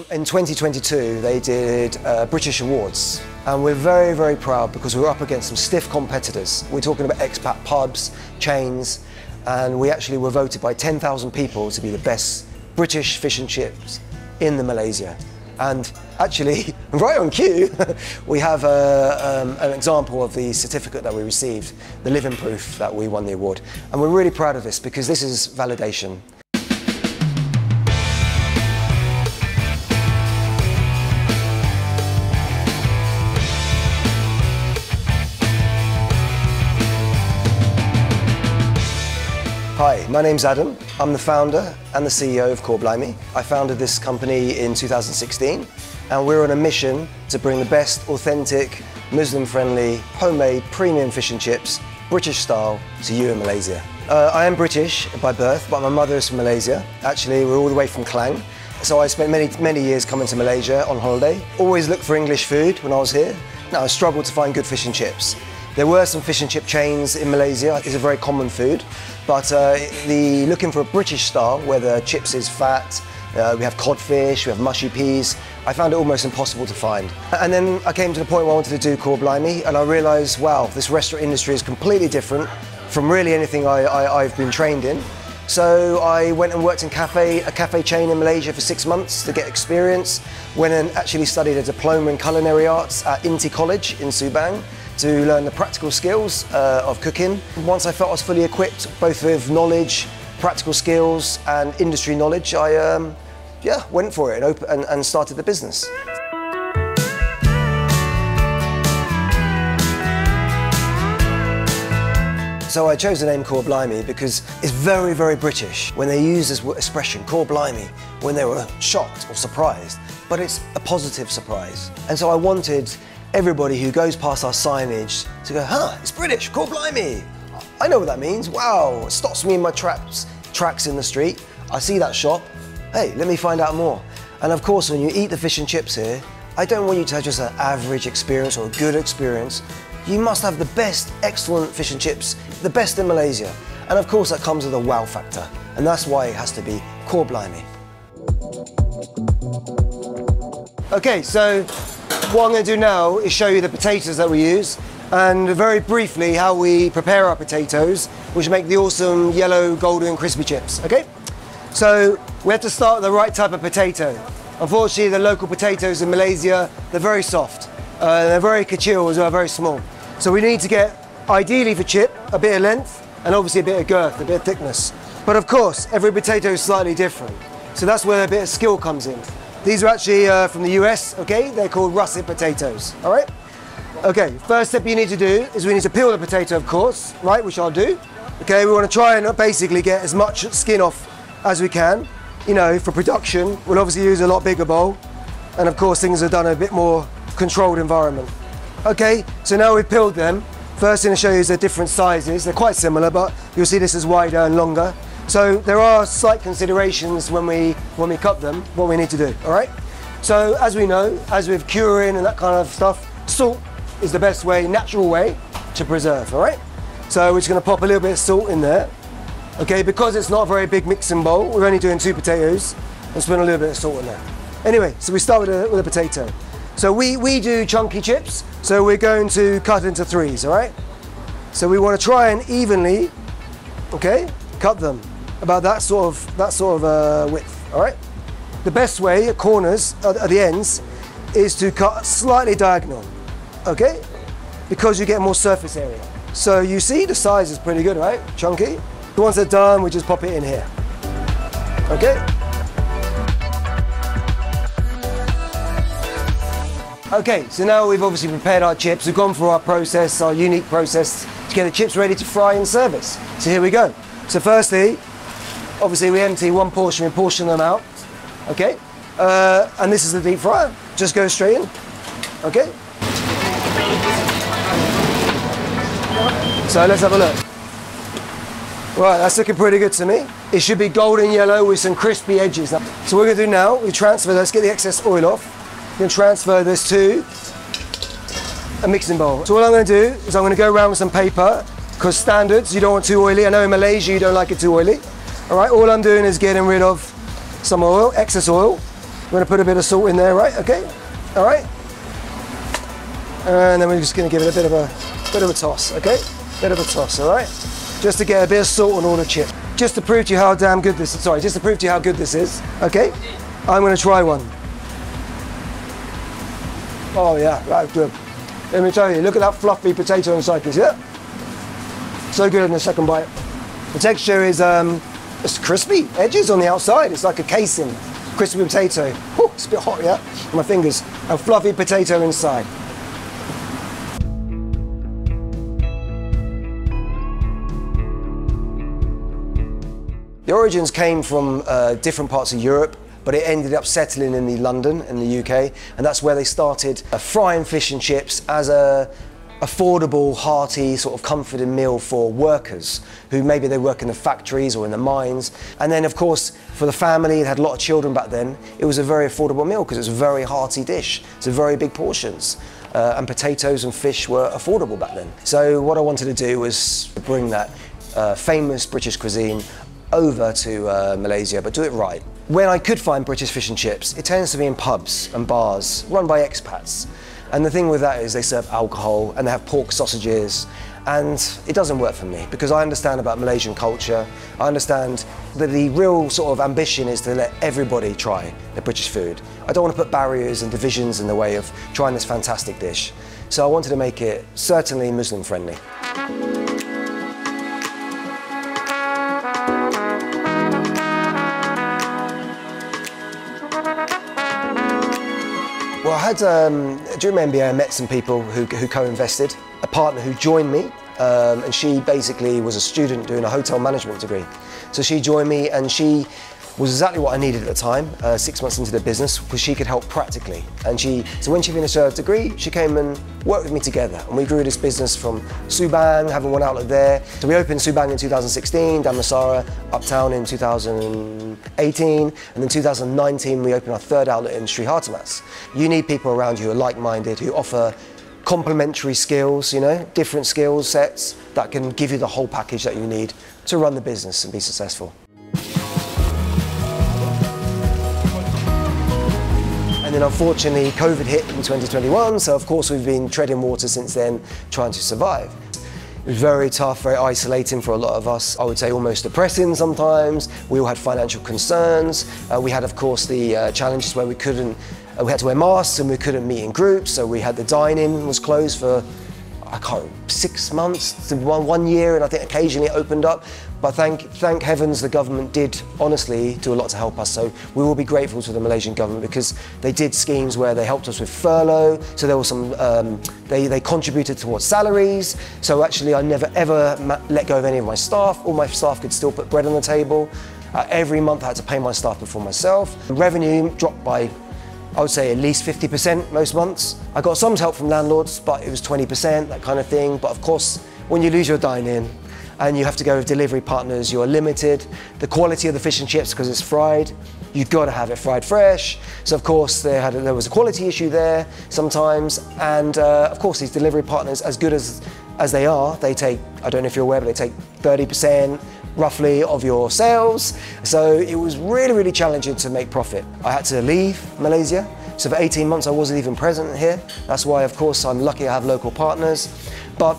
in 2022, they did British Awards. And we're very, very proud because we're up against some stiff competitors. We're talking about expat pubs, chains, and we actually were voted by 10,000 people to be the best British fish and chips in Malaysia. And actually, right on cue, we have an example of the certificate that we received, the living proof that we won the award. And we're really proud of this because this is validation. Hi, my name's Adam. I'm the founder and the CEO of Cor Blimey. I founded this company in 2016 and we're on a mission to bring the best authentic, Muslim-friendly, homemade premium fish and chips, British style, to you in Malaysia. I am British by birth, but my mother is from Malaysia. Actually, we're all the way from Klang. So I spent many years coming to Malaysia on holiday. Always looked for English food when I was here. Now I struggled to find good fish and chips. There were some fish and chip chains in Malaysia. It's a very common food, but looking for a British style where the chips is fat, we have codfish, we have mushy peas, I found it almost impossible to find. And then I came to the point where I wanted to do Cor Blimey, and I realised, wow, this restaurant industry is completely different from really anything I've been trained in. So I went and worked in a cafe chain in Malaysia for 6 months to get experience. Went and actually studied a diploma in culinary arts at Inti College in Subang to learn the practical skills of cooking. Once I felt I was fully equipped, both with knowledge, practical skills and industry knowledge, I went for it and started the business. So I chose the name Cor Blimey because it's very, very British when they use this expression, Cor Blimey, when they were shocked or surprised, but it's a positive surprise. And so I wanted everybody who goes past our signage to go, huh, it's British, Cor Blimey. I know what that means, wow. It stops me in my tracks in the street. I see that shop, hey, let me find out more. And of course, when you eat the fish and chips here, I don't want you to have just an average experience or a good experience. You must have the best, excellent fish and chips, the best in Malaysia. And of course, that comes with a wow factor. And that's why it has to be Cor Blimey. Okay, so what I'm going to do now is show you the potatoes that we use and very briefly how we prepare our potatoes, which make the awesome yellow, golden, crispy chips, okay? So we have to start with the right type of potato. Unfortunately, the local potatoes in Malaysia, they're very soft. They're very kecil as well, very small. So we need to get, ideally for chip, a bit of length and obviously a bit of girth, a bit of thickness. But of course, every potato is slightly different. So that's where a bit of skill comes in. These are actually from the US, okay? They're called russet potatoes, all right? Okay, first step you need to do is we need to peel the potato, of course, right, which I'll do. Okay, we want to try and basically get as much skin off as we can. You know, for production, we'll obviously use a lot bigger bowl. And of course, things are done in a bit more controlled environment. Okay, so now we've peeled them. First thing to show you is the different sizes. They're quite similar, but you'll see this is wider and longer. So there are slight considerations when we cut them, what we need to do, all right? So as we know, as with curing and that kind of stuff, salt is the best way, natural way to preserve, all right? So we're just gonna pop a little bit of salt in there. Okay, because it's not a very big mixing bowl, we're only doing 2 potatoes, let's put a little bit of salt in there. Anyway, so we start with a potato. So we do chunky chips, so we're going to cut into 3s, all right? So we want to try and evenly, okay, cut them about that sort of width, all right? The best way at corners, at the ends, is to cut slightly diagonal, okay? Because you get more surface area. So you see the size is pretty good, right? Chunky. Once they're done, we just pop it in here, okay? Okay, so now we've obviously prepared our chips. We've gone through our process, our unique process to get the chips ready to fry in service. So here we go. So firstly, obviously we empty one portion, we portion them out, okay? And this is the deep fryer. Just go straight in, okay? So let's have a look. Right, that's looking pretty good to me. It should be golden yellow with some crispy edges. So what we're gonna do now, we transfer, let's get the excess oil off. We're going to transfer this to a mixing bowl. So what I'm going to do is I'm going to go around with some paper, because standards, you don't want too oily. I know in Malaysia you don't like it too oily. All right, all I'm doing is getting rid of some oil, excess oil. We're going to put a bit of salt in there, right? Okay, all right. And then we're just going to give it a bit of a toss, okay? Bit of a toss, all right? Just to get a bit of salt on all the chip. Just to prove to you how damn good this is. Sorry, just to prove to you how good this is, okay? I'm going to try one. Oh yeah, that's good. Let me tell you, look at that fluffy potato inside this, yeah? So good in the second bite. The texture is, it's crispy, edges on the outside. It's like a casing, crispy potato. Whew, it's a bit hot, yeah? My fingers. A fluffy potato inside. The origins came from different parts of Europe, but it ended up settling in London, in the UK, and that's where they started frying fish and chips as a affordable, hearty, sort of comforting meal for workers who maybe they work in the factories or in the mines. And then, of course, for the family that had a lot of children back then, it was a very affordable meal because it was a very hearty dish. It's a very big portions. And potatoes and fish were affordable back then. So what I wanted to do was bring that famous British cuisine over to Malaysia, but do it right. When I could find British fish and chips, it tends to be in pubs and bars run by expats. And the thing with that is they serve alcohol and they have pork sausages, and it doesn't work for me because I understand about Malaysian culture. I understand that the real sort of ambition is to let everybody try the British food. I don't want to put barriers and divisions in the way of trying this fantastic dish. So I wanted to make it certainly Muslim friendly. Well, I had, during my MBA, I met some people who co-invested, a partner who joined me, and she basically was a student doing a hotel management degree. So she joined me, and she was exactly what I needed at the time, 6 months into the business, because she could help practically. And so when she finished her degree, she came and worked with me together. And we grew this business from Subang, having one outlet there. So we opened Subang in 2016, Damansara Uptown in 2018, and then 2019 we opened our third outlet in Sri Hartamas. You need people around you who are like-minded, who offer complementary skills, you know, different skill sets that can give you the whole package that you need to run the business and be successful. And then unfortunately COVID hit in 2021, so of course we've been treading water since then, trying to survive. It was very tough, very isolating for a lot of us. I would say almost depressing sometimes. We all had financial concerns. We had, of course, the challenges where we had to wear masks and we couldn't meet in groups. So we had the dine-in was closed for, I can't remember, 6 months to 1 year, and I think occasionally it opened up. But thank heavens the government did honestly do a lot to help us. So we will be grateful to the Malaysian government because they did schemes where they helped us with furlough. So there was some, they contributed towards salaries. So actually I never ever let go of any of my staff. All my staff could still put bread on the table. Every month I had to pay my staff before myself. Revenue dropped by, I would say, at least 50% most months. I got some help from landlords, but it was 20%, that kind of thing. But of course, when you lose your dine-in and you have to go with delivery partners, you're limited. The quality of the fish and chips, because it's fried, you've got to have it fried fresh. So of course, there was a quality issue there sometimes. And of course, these delivery partners, as good as they are, they take, I don't know if you're aware, but they take 30% roughly of your sales. So it was really, really challenging to make profit. I had to leave Malaysia. So for 18 months, I wasn't even present here. That's why, of course, I'm lucky I have local partners. But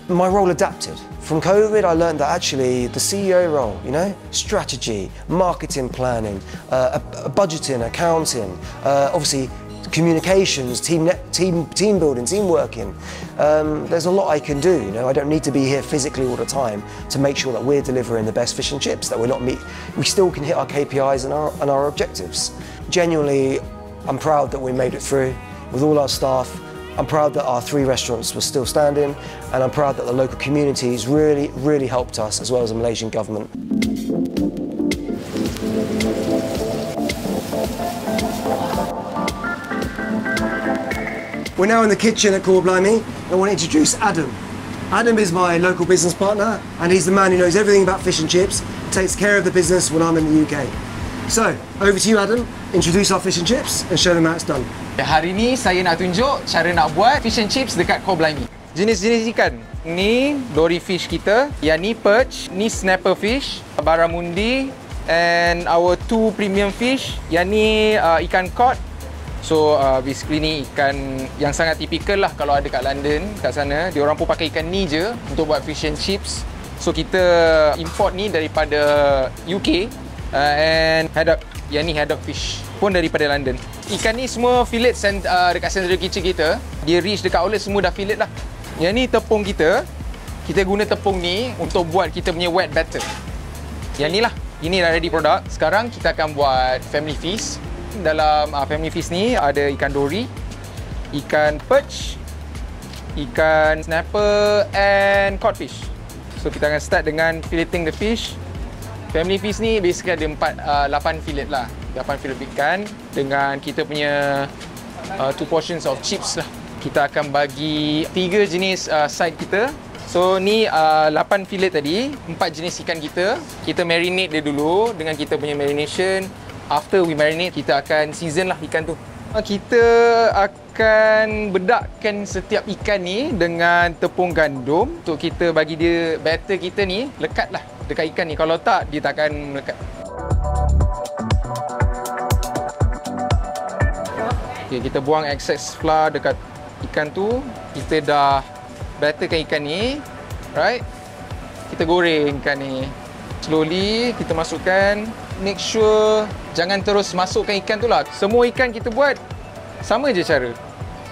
my role adapted. From COVID, I learned that actually the CEO role, you know, strategy, marketing planning, budgeting, accounting, obviously communications, team building, team working. There's a lot I can do, you know. I don't need to be here physically all the time to make sure that we're delivering the best fish and chips, that we still can hit our KPIs and our objectives. Genuinely, I'm proud that we made it through with all our staff. I'm proud that our 3 restaurants were still standing, and I'm proud that the local communities really, really helped us, as well as the Malaysian government. We're now in the kitchen at Cor Blimey. I want to introduce Adam. Adam is my local business partner, and he's the man who knows everything about fish and chips, takes care of the business when I'm in the UK. So, over to you, Adam. Introduce our fish and chips and show them how it's done. Hari ni saya nak tunjuk cara nak buat fish and chips dekat Cor Blimey. Jenis-jenis ikan. Ni Dory Fish kita, yang ni perch, ni snapper fish, barramundi, And our 2 premium fish. Yang ni ikan cod. So basically ni ikan yang sangat typical lah kalau ada kat London, kat sana. Diorang pun pakai ikan ni je untuk buat fish and chips. So kita import ni daripada UK. And haddock, yang ni haddock fish pun daripada London. Ikan ni semua fillet dekat central kitchen kita. Dia reach dekat outlet semua dah fillet lah. Yang ni tepung kita. Kita guna tepung ni untuk buat kita punya wet batter. Yang ni lah. Ini dah ready product. Sekarang kita akan buat family feast. Dalam family feast ni ada ikan dory, ikan perch, ikan snapper and codfish. So kita akan start dengan filleting the fish. Family feast ni basically ada 8 fillet lah. 8 fillet ikan dengan kita punya 2 portions of chips lah. Kita akan bagi 3 jenis side kita. So ni 8 fillet tadi, 4 jenis ikan kita. Kita marinate dia dulu dengan kita punya marination. After we marinate, kita akan season lah ikan tu. Kita akan bedakkan setiap ikan ni dengan tepung gandum untuk kita bagi dia batter kita ni lekat lah dekat ikan ni. Kalau tak, dia tak akan melekat. Okay, kita buang excess flour dekat ikan tu. Kita dah batterkan ikan ni, right? Kita goreng ikan ni. Slowly kita masukkan. Make sure jangan terus masukkan ikan tu lah. Semua ikan kita buat sama je cara.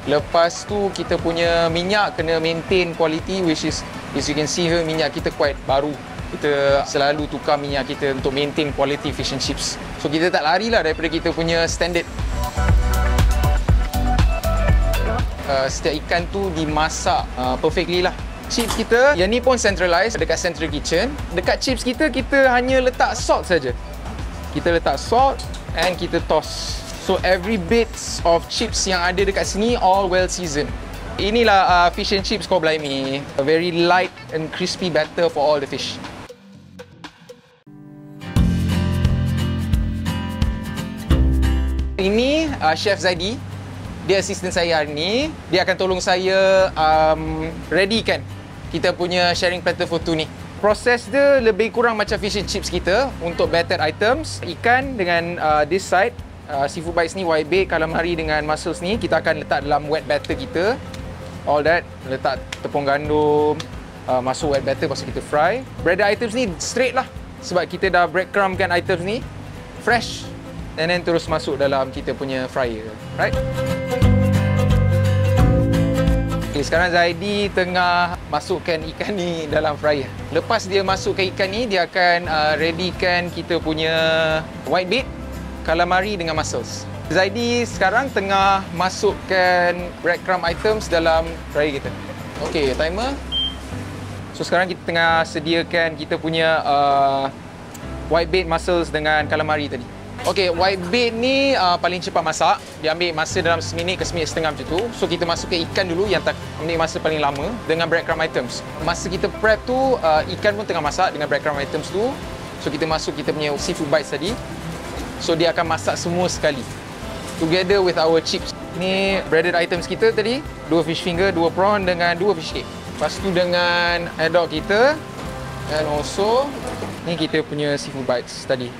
Lepas tu kita punya minyak kena maintain quality, which is, as you can see here, minyak kita quite baru. Kita selalu tukar minyak kita untuk maintain quality fish and chips. So kita tak lari lah daripada kita punya standard. Setiap ikan tu dimasak perfectly lah. Chips kita, yang ni pun centralized dekat central kitchen. Dekat chips kita, kita hanya letak salt saja. Kita letak salt and kita toss. So every bits of chips yang ada dekat sini all well seasoned. Inilah fish and chips Cor Blimey. A very light and crispy batter for all the fish. Ini Chef Zaidi. Dia assistant saya hari ni. Dia akan tolong saya readykan kita punya sharing platter foto ni. Proses dia lebih kurang macam fish and chips kita untuk battered items. Ikan dengan this side, seafood bites ni, white bait, calamari dengan mussels ni, kita akan letak dalam wet batter kita. All that, letak tepung gandum, masuk wet batter, lepas tu kita fry. Breaded items ni straight lah sebab kita dah breadcrumbkan items ni fresh. And then terus masuk dalam kita punya fryer, right? Okay, sekarang Zaidi tengah masukkan ikan ni dalam fryer. Lepas dia masukkan ikan ni, dia akan readykan kita punya white bait, calamari dengan mussels. Zaidi sekarang tengah masukkan breadcrumb items dalam fryer kita. Okay, timer. So sekarang kita tengah sediakan kita punya white bait, mussels dengan calamari tadi. Okey, white bait ni paling cepat masak. Dia ambil masa dalam seminit ke seminit setengah macam tu. So kita masukkan ikan dulu yang ambil masa paling lama dengan breadcrumb items. Masa kita prep tu, ikan pun tengah masak dengan breadcrumb items tu. So kita masuk kita punya seafood bites tadi. So dia akan masak semua sekali together with our chips. Ni breaded items kita tadi, 2 fish finger, 2 prawn dengan 2 fish cake. Lepas tu dengan haddock kita, and also ni kita punya seafood bites tadi.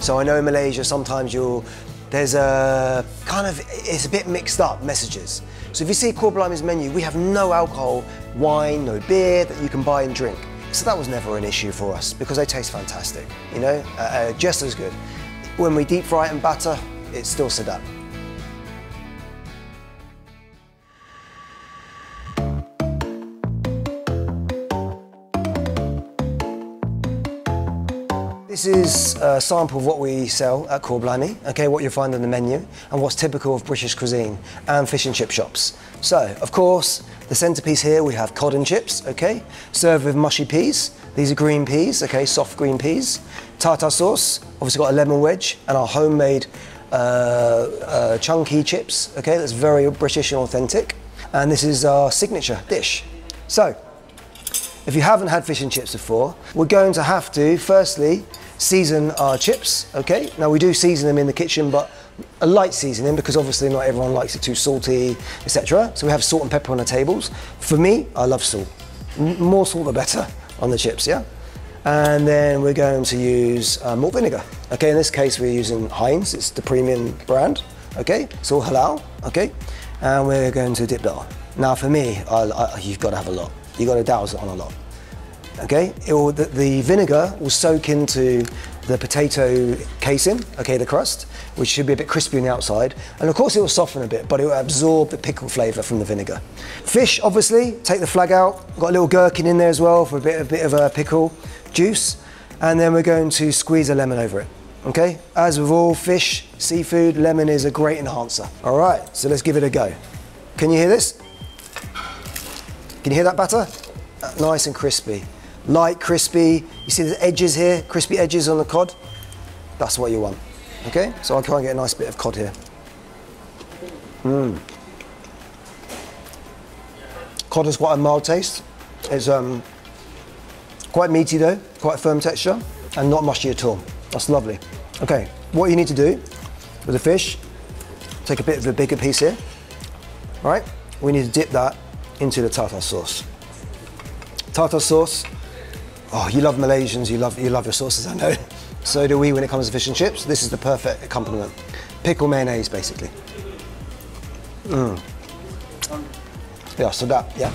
So I know in Malaysia sometimes there's a kind of, it's a bit mixed up messages. So if you see Cor Blimey's menu, we have no alcohol, wine, no beer that you can buy and drink. So that was never an issue for us because they taste fantastic, you know, just as good. When we deep fry it in batter, it's still sedap. This is a sample of what we sell at Cor Blimey, okay, what you'll find on the menu and what's typical of British cuisine and fish and chip shops. So, of course, the centrepiece here we have cod and chips, okay, served with mushy peas. These are green peas, okay, soft green peas. Tartar sauce, obviously got a lemon wedge and our homemade chunky chips, okay, that's very British and authentic. And this is our signature dish. So, if you haven't had fish and chips before, we're going to have to, firstly, season our chips, okay? Now we do season them in the kitchen, but a light seasoning because obviously not everyone likes it too salty, etc. So we have salt and pepper on the tables. For me, I love salt. More salt the better on the chips, yeah? And then we're going to use malt vinegar. Okay, in this case we're using Heinz, it's the premium brand. Okay, it's all halal, okay? And we're going to dip that on. Now for me, you've got to have a lot. You've got to douse it on a lot. Okay, the vinegar will soak into the potato casing, okay, the crust, which should be a bit crispy on the outside. And of course it will soften a bit, but it will absorb the pickle flavour from the vinegar. Fish, obviously, take the flag out. Got a little gherkin in there as well for a bit of a pickle juice. And then we're going to squeeze a lemon over it, okay? As with all fish, seafood, lemon is a great enhancer. All right, so let's give it a go. Can you hear this? Can you hear that batter? Nice and crispy. Light, crispy. You see the edges here, crispy edges on the cod? That's what you want, okay? So I'll try and get a nice bit of cod here. Cod has quite a mild taste. It's quite meaty though, quite firm texture, and not mushy at all. That's lovely. Okay, what you need to do with the fish, take a bit of a bigger piece here, right? We need to dip that into the tartar sauce. Tartar sauce. Oh, you love Malaysians, you love your sauces, I know. So do we when it comes to fish and chips. This is the perfect accompaniment. Pickle mayonnaise, basically. Yeah, so that, yeah.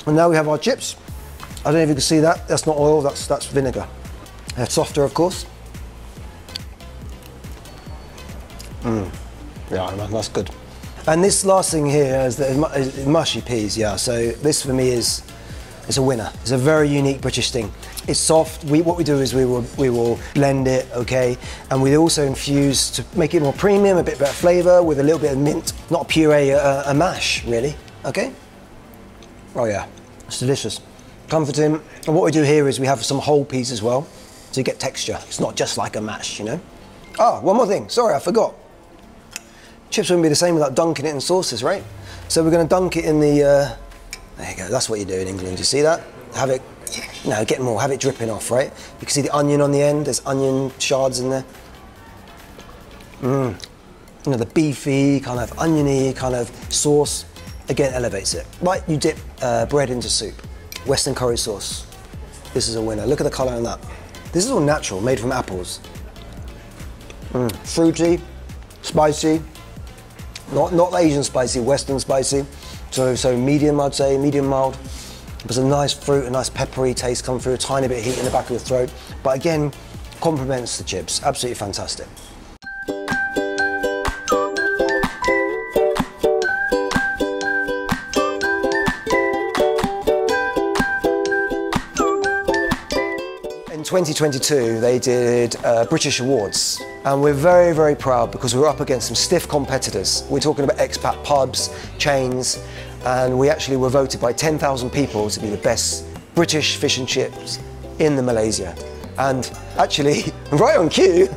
And now we have our chips. I don't know if you can see that. That's not oil, that's vinegar. They're softer, of course. Yeah, that's good. And this last thing here is the mushy peas, yeah. So this for me is a winner. It's a very unique British thing. It's soft. What we do is we will blend it, okay, and we also infuse to make it more premium, a bit better flavour with a little bit of mint, not a puree, a mash, really, okay? Oh yeah, it's delicious, comforting. And what we do here is we have some whole peas as well, so you get texture. It's not just like a mash, you know. Oh, one more thing. Sorry, I forgot. Chips wouldn't be the same without dunking it in sauces, right? So we're going to dunk it in the. There you go, that's what you do in England, you see that? Have it, no, get more, have it dripping off, right? You can see the onion on the end, there's onion shards in there. You know, the beefy, kind of oniony kind of sauce, again, elevates it. Like you dip bread into soup, Western curry sauce. This is a winner, look at the colour on that. This is all natural, made from apples. Fruity, spicy, not Asian spicy, Western spicy. So medium, I'd say, medium mild. There's a nice fruit, a nice peppery taste come through, a tiny bit of heat in the back of the throat. But again, complements the chips, absolutely fantastic. In 2022, they did British Awards, and we're very, very proud because we're up against some stiff competitors. We're talking about expat pubs, chains, and we actually were voted by 10,000 people to be the best British fish and chips in Malaysia. And actually, right on cue,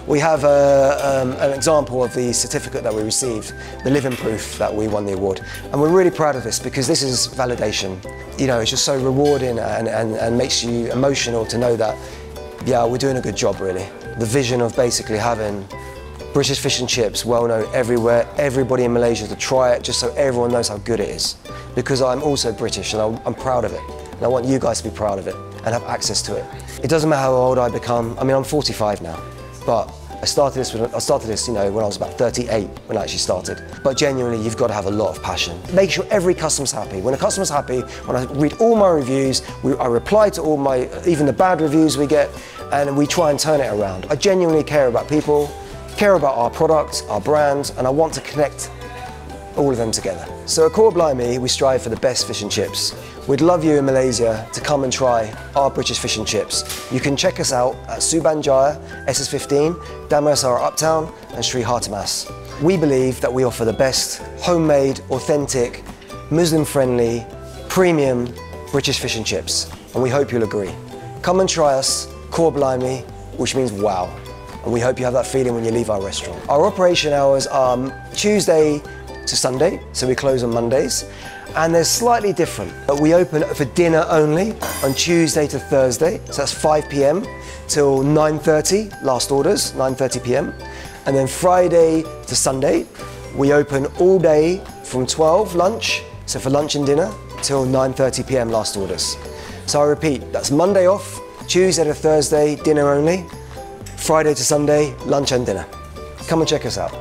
we have an example of the certificate that we received, the living proof that we won the award. And we're really proud of this because this is validation. You know, it's just so rewarding and makes you emotional to know that, yeah, we're doing a good job, really. The vision of basically having British fish and chips well known everywhere, everybody in Malaysia to try it just so everyone knows how good it is. Because I'm also British and I'm proud of it. And I want you guys to be proud of it and have access to it. It doesn't matter how old I become. I mean, I'm 45 now, but I started this, you know, when I was about 38 when I actually started. But genuinely, you've got to have a lot of passion. Make sure every customer's happy. When a customer's happy, when I read all my reviews, I reply to all my, even the bad reviews we get, and we try and turn it around. I genuinely care about people, care about our product, our brand, and I want to connect all of them together. So at Cor Blimey, we strive for the best fish and chips. We'd love you in Malaysia to come and try our British fish and chips. You can check us out at Subang, Jaya, SS15, Damansara Utama, and Sri Hartamas. We believe that we offer the best homemade, authentic, Muslim-friendly, premium British fish and chips, and we hope you'll agree. Come and try us, Cor Blimey, which means wow. And we hope you have that feeling when you leave our restaurant. Our operation hours are Tuesday to Sunday, so we close on Mondays. And they're slightly different. We open for dinner only on Tuesday to Thursday, so that's 5 p.m. till 9:30, last orders, 9:30 p.m. And then Friday to Sunday, we open all day from 12 lunch, so for lunch and dinner, till 9:30 p.m. last orders. So I repeat, that's Monday off, Tuesday to Thursday, dinner only, Friday to Sunday, lunch and dinner. Come and check us out.